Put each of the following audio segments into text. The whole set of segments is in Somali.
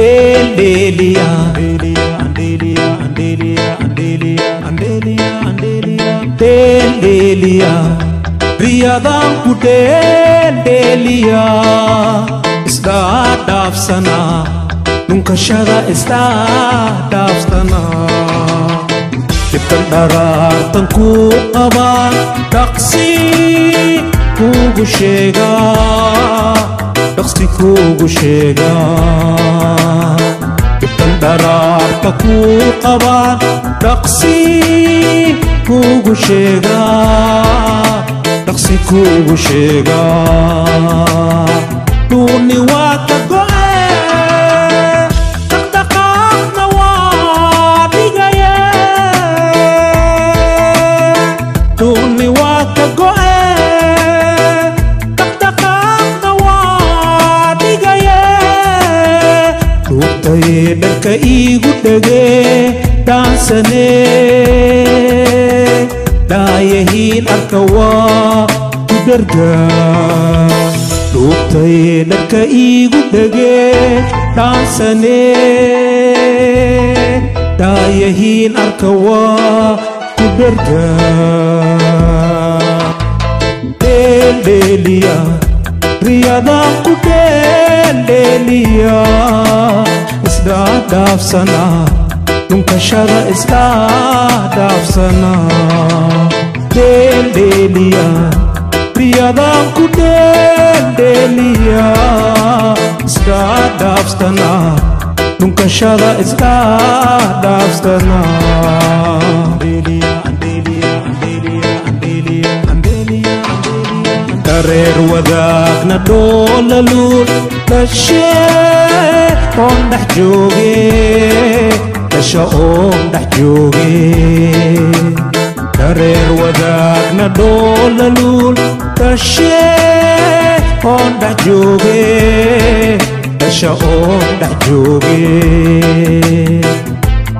Andelia, Andelia, Andelia, Andelia, Andelia, Andelia, Andelia, Andelia, Riyadhan kude Andelia, istadaf sana, nunkashara istadaf sana. Tiptan darartan ku aba, taksi kugu shega, taksi kugu shega. Dararta ku qaba taqsi kugu shega taqsi kugu shega duni waqta go'e taqtaqna wa bigaye duni waqta go'e taqtaqna wa bigaye darka igu dhage daansane daayahiin arkawa ku darga dhuubtay darka igu dhage daansane daayahiin arkawa ku darga Andelia Riyadhan ku Andelia isdadaf sana nunkashara isdadaf sana Andelia Riyadhan ku Andelia isdadaf sana nunkashara isdadaf sana Andelia Andelia Andelia Andelia Andelia Darer wadakna dolalul tashe on dah joge tasha on dah joge darer wadakna dolalul tashe on dah joge tasha on dah joge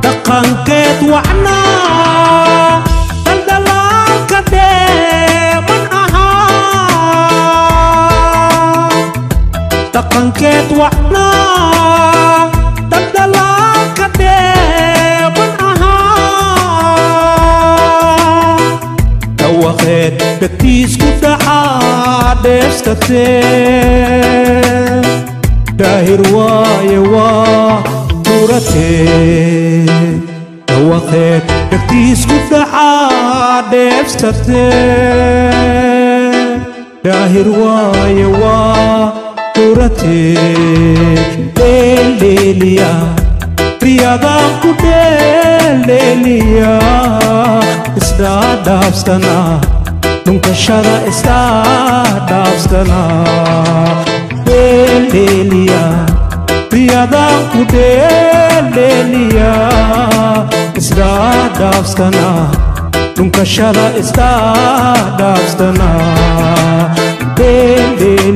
taqanket wa'na taqanket wa'na tagdalang kadeban aha tawakhet daktis ku daadestate dahir wayewa turate tawakhet daktis ku daadestate dahir wayewa turate Andelia Riyadhan ku Andelia isdadaf sana nunkashara isdadaf sana Andelia Riyadhan ku Andelia isdadaf sana nunkashara isdadaf sana Andelia